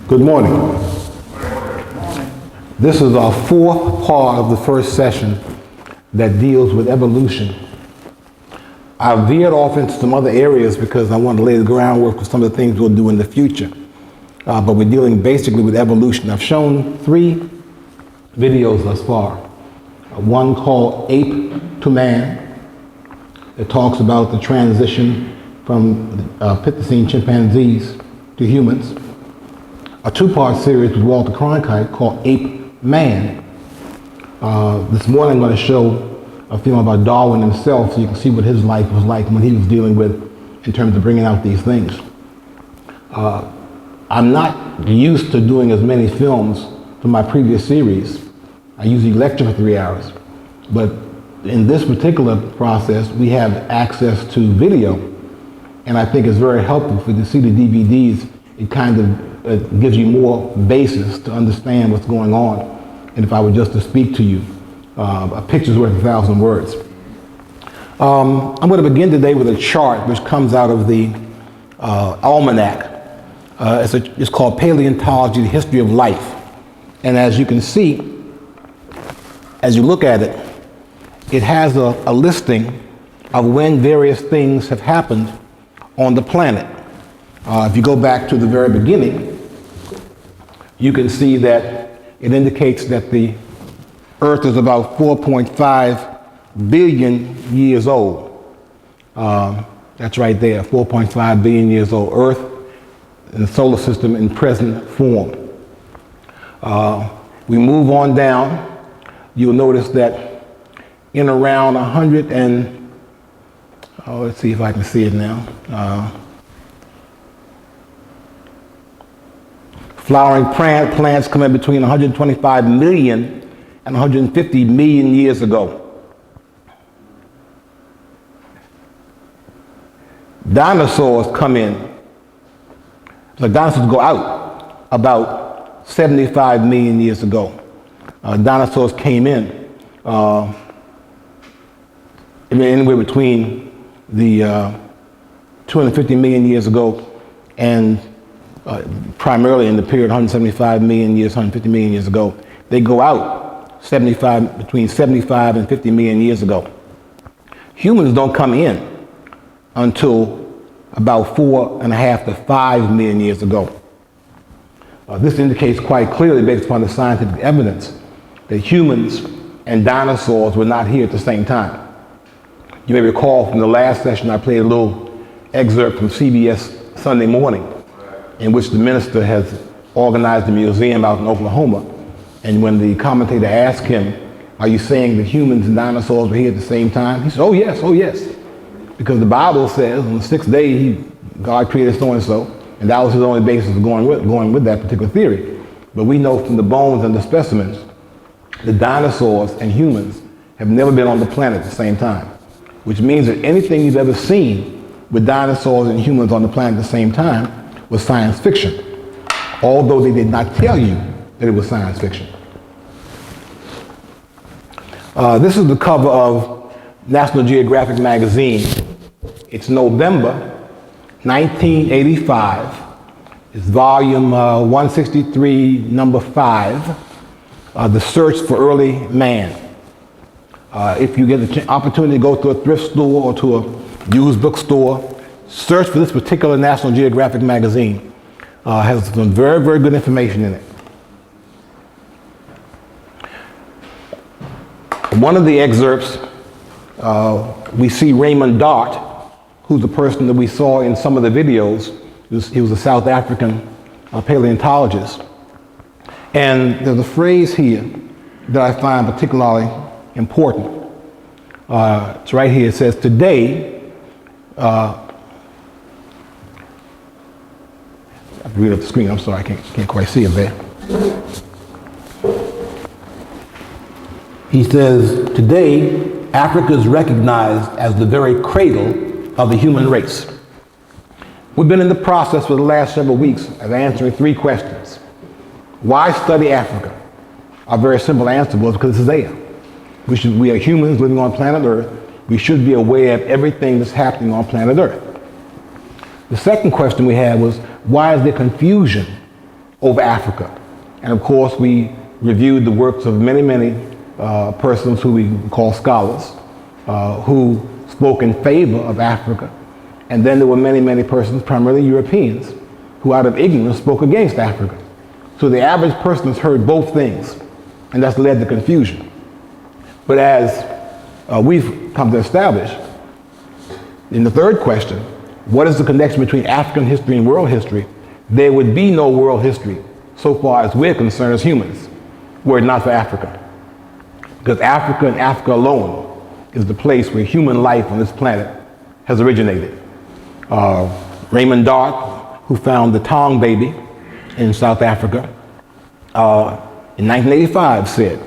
Good morning. This is our fourth part of the first session that deals with evolution. I veered off into some other areas because I want to lay the groundwork for some of the things we'll do in the future. But we're dealing basically with evolution. I've shown 3 videos thus far. One called Ape to Man. It talks about the transition from Pleistocene chimpanzees to humans. A 2-part series with Walter Cronkite called Ape Man. This morning I'm going to show a film about Darwin himself so you can see what his life was like when he was dealing with in terms of bringing out these things. I'm not used to doing as many films from my previous series. I usually lecture for 3 hours. But in this particular process, we have access to video. And I think it's very helpful for you to see the DVDs. It kind of gives you more basis to understand what's going on. And if I were just to speak to you, a picture's worth 1,000 words. I'm going to begin today with a chart which comes out of the almanac. It's called Paleontology, the History of Life. And as you can see, as you look at it, it has a listing of when various things have happened on the planet. If you go back to the very beginning, you can see that it indicates that the Earth is about 4.5 billion years old. That's right there, 4.5 billion years old. Earth and the solar system in present form. We move on down. You'll notice that in around 100 and, let's see if I can see it now. Flowering plants come in between 125 million and 150 million years ago. Dinosaurs come in. The dinosaurs go out about 75 million years ago. Dinosaurs came in anywhere between the 250 million years ago and primarily in the period 175 million years, 150 million years ago. They go out between 75 and 50 million years ago. Humans don't come in until about 4.5 to 5 million years ago. This indicates quite clearly, based upon the scientific evidence, that humans and dinosaurs were not here at the same time. You may recall from the last session I played a little excerpt from CBS Sunday Morning, in which the minister has organized a museum out in Oklahoma. And when the commentator asked him, "Are you saying that humans and dinosaurs were here at the same time?" He said, oh yes. Because the Bible says on the 6th day, God created so-and-so, and that was his only basis of going with that particular theory. But we know from the bones and the specimens, the dinosaurs and humans have never been on the planet at the same time, which means that anything you've ever seen with dinosaurs and humans on the planet at the same time was science fiction, although they did not tell you that it was science fiction. This is the cover of National Geographic magazine. It's November 1985. It's volume 163, number 5, The Search for Early Man. If you get the opportunity to go to a thrift store or to a used bookstore, search for this particular National Geographic magazine. Has some very, very good information in it. One of the excerpts, we see Raymond Dart, who's the person that we saw in some of the videos. He was a South African paleontologist. And there's a phrase here that I find particularly important. It's right here. It says, today, I have to read up the screen. I'm sorry, I can't quite see it there. He says, today, Africa is recognized as the very cradle of the human race. We've been in the process for the last several weeks of answering 3 questions. Why study Africa? Our very simple answer was because it's there. We are humans living on planet Earth. We should be aware of everything that's happening on planet Earth. The second question we had was, why is there confusion over Africa. And of course, we reviewed the works of many persons who we call scholars, who spoke in favor of Africa. And then there were many persons, primarily Europeans, who out of ignorance spoke against Africa. So the average person has heard both things, and that's led to confusion. But as we've come to establish, in the third question, what is the connection between African history and world history? There would be no world history, so far as we're concerned as humans, were it not for Africa. Because Africa and Africa alone is the place where human life on this planet has originated. Raymond Dart, who found the Tong baby in South Africa, in 1985 said,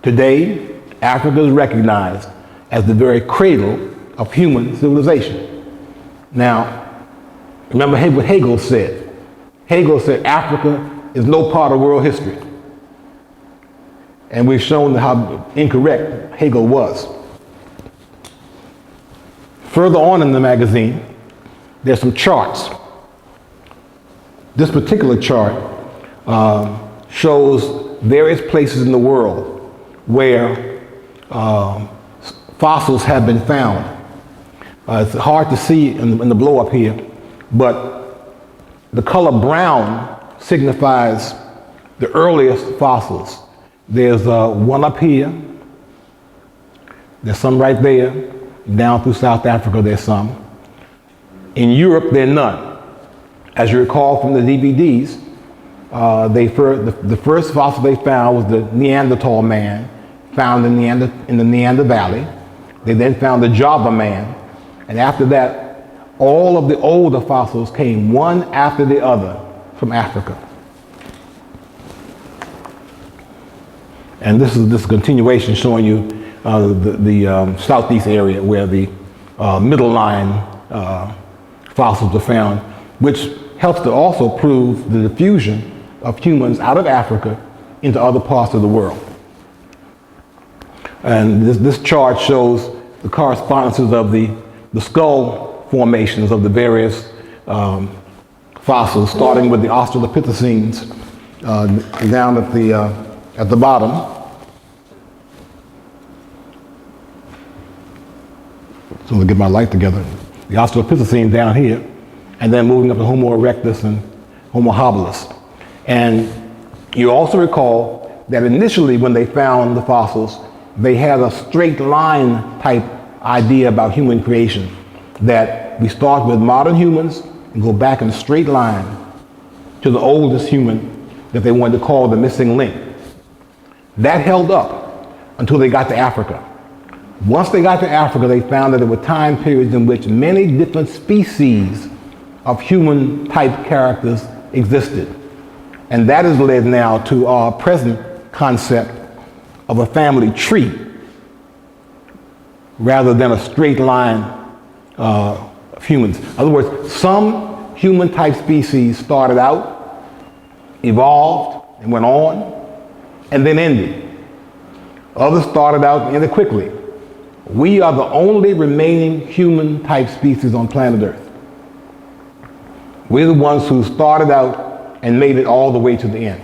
"Today, Africa is recognized as the very cradle of human civilization." Now, remember what Hegel said. Hegel said Africa is no part of world history. And we've shown how incorrect Hegel was. Further on in the magazine, there's some charts. This particular chart shows various places in the world where fossils have been found. It's hard to see in the blow up here, but the color brown signifies the earliest fossils. There's one up here, there's some right there, down through South Africa there's some. In Europe there are none. As you recall from the DVDs, the first fossil they found was the Neanderthal man, found in the Neander Valley. They then found the Java man, and after that, all of the older fossils came one after the other from Africa. And this is a continuation showing you the southeast area where the middle line fossils were found, which helps to also prove the diffusion of humans out of Africa into other parts of the world. And this chart shows the correspondences of the skull formations of the various fossils, starting with the Australopithecines down at the bottom. So I'm gonna get my light together. The Australopithecine down here, and then moving up to Homo erectus and Homo habilis. And you also recall that initially when they found the fossils, they had a straight line type idea about human creation, that we start with modern humans and go back in a straight line to the oldest human that they wanted to call the missing link. That held up until they got to Africa. Once they got to Africa, they found that there were time periods in which many different species of human type characters existed. And that has led now to our present concept of a family tree rather than a straight line of humans. In other words, some human type species started out, evolved, and went on, and then ended. Others started out and ended quickly. We are the only remaining human type species on planet Earth. We're the ones who started out and made it all the way to the end.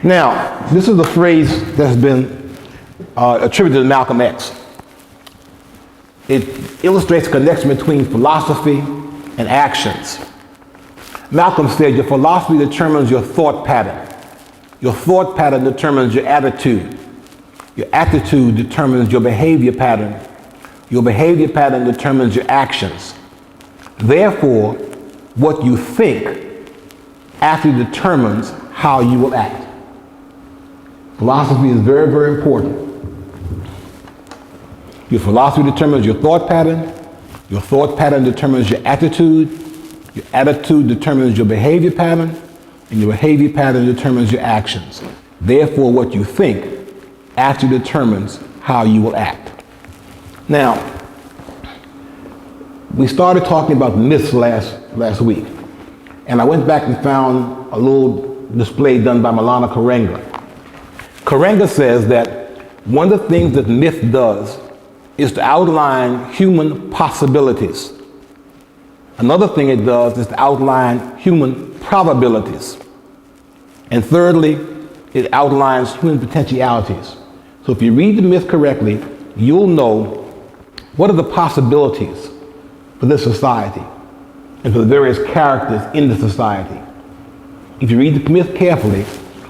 Now, this is a phrase that's been attributed to Malcolm X. It illustrates a connection between philosophy and actions. Malcolm said, your philosophy determines your thought pattern. Your thought pattern determines your attitude. Your attitude determines your behavior pattern. Your behavior pattern determines your actions. Therefore, what you think actually determines how you will act. Philosophy is very, very important. Your philosophy determines your thought pattern. Your thought pattern determines your attitude. Your attitude determines your behavior pattern. And your behavior pattern determines your actions. Therefore, what you think actually determines how you will act. Now, we started talking about myths last week. And I went back and found a little display done by Maulana Karenga. Karenga says that one of the things that myth does is to outline human possibilities. Another thing it does is to outline human probabilities. And thirdly, it outlines human potentialities. So if you read the myth correctly, you'll know what are the possibilities for this society and for the various characters in the society. If you read the myth carefully,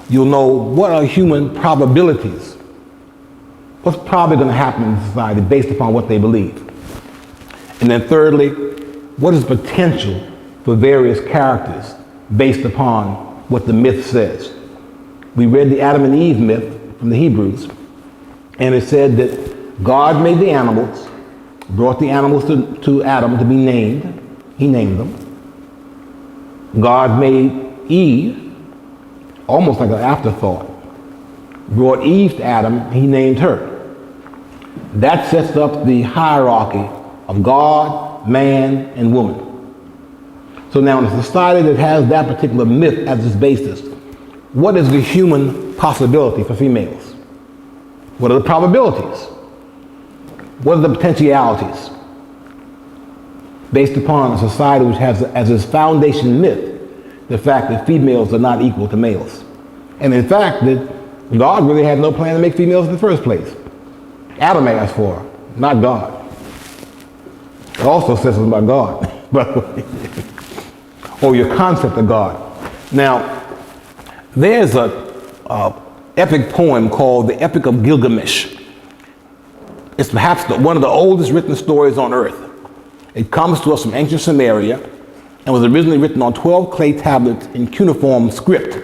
you'll know what are human probabilities. What's probably going to happen in society based upon what they believe. And then thirdly, what is potential for various characters based upon what the myth says. We read the Adam and Eve myth from the Hebrews, and it said that God made the animals, brought the animals to Adam to be named. He named them. God made Eve, almost like an afterthought, brought Eve to Adam, he named her. That sets up the hierarchy of God, man, and woman. So now in a society that has that particular myth as its basis, what is the human possibility for females? What are the probabilities? What are the potentialities? Based upon a society which has as its foundation myth the fact that females are not equal to males. And in fact, that God really had no plan to make females in the first place. Adam asked for her, not God. It also says something about God, by the way. Or your concept of God. Now, there's a epic poem called the Epic of Gilgamesh. It's perhaps one of the oldest written stories on earth. It comes to us from ancient Samaria and was originally written on 12 clay tablets in cuneiform script.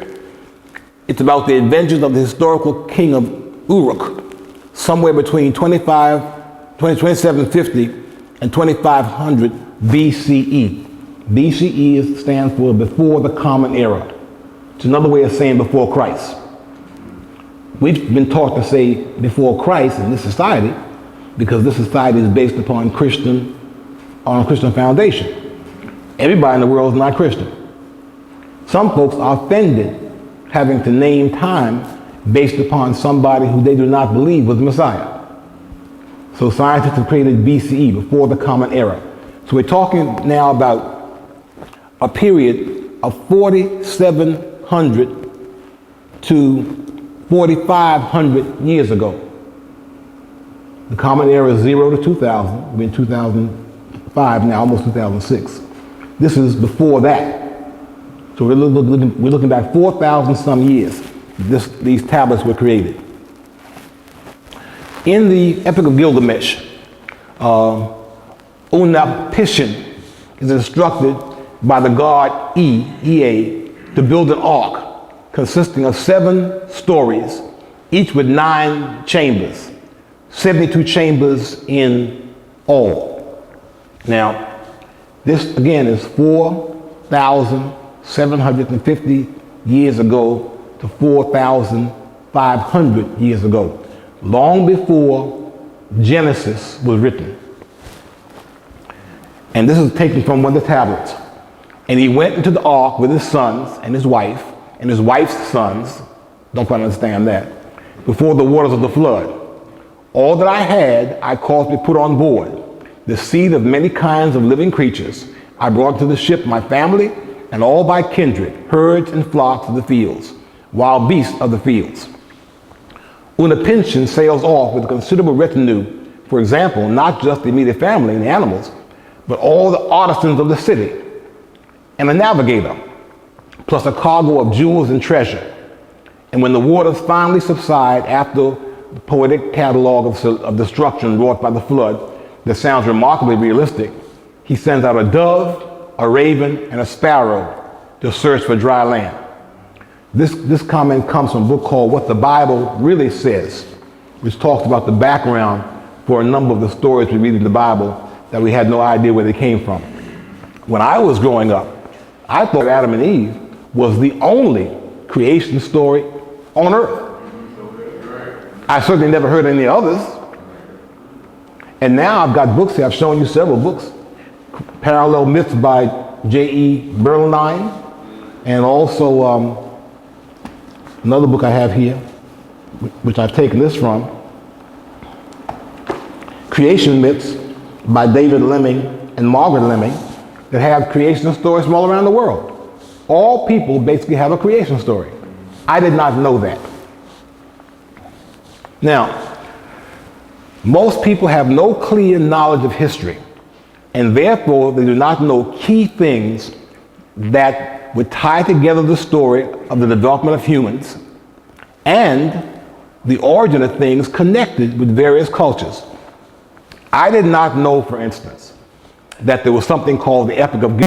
It's about the adventures of the historical king of Uruk, somewhere between 2750 and 2500 BCE. BCE stands for before the Common Era. It's another way of saying before Christ. We've been taught to say before Christ in this society because this society is based upon a Christian foundation. Everybody in the world is not Christian. Some folks are offended having to name time based upon somebody who they do not believe was the Messiah. So scientists have created BCE, before the Common Era. So we're talking now about a period of 4,700 to 4,500 years ago. The Common Era is 0 to 2000. We're in 2005 now, almost 2006. This is before that. So we're looking back 4,000 some years. These tablets were created. In the Epic of Gilgamesh, Utnapishtim is instructed by the god Ea, to build an ark consisting of 7 stories, each with 9 chambers, 72 chambers in all. Now, this again is 4,750 years ago to 4,500 years ago, long before Genesis was written. And this is taken from one of the tablets. And he went into the ark with his sons and his wife's sons, don't quite understand that, before the waters of the flood. All that I had, I caused to be put on board. The seed of many kinds of living creatures, I brought to the ship my family and all my kindred, herds and flocks of the fields, wild beasts of the fields. Utnapishtim sails off with a considerable retinue, for example, not just the immediate family and the animals, but all the artisans of the city, and a navigator, plus a cargo of jewels and treasure. And when the waters finally subside after the poetic catalog of destruction wrought by the flood that sounds remarkably realistic, he sends out a dove, a raven, and a sparrow to search for dry land. This comment comes from a book called What the Bible Really Says, which talks about the background for a number of the stories we read in the Bible that we had no idea where they came from. When I was growing up, I thought Adam and Eve was the only creation story on earth. I certainly never heard any others. And now I've got books here, I've shown you several books. Parallel Myths by J.E. Berline, and also another book I have here, which I've taken this from, Creation Myths by David Lemming and Margaret Lemming. that have creation stories from all around the world. All people basically have a creation story. I did not know that. Now, most people have no clear knowledge of history, and therefore they do not know key things that would tie together the story of the development of humans and the origin of things connected with various cultures. I did not know, for instance, that there was something called the Epic of Gilgamesh.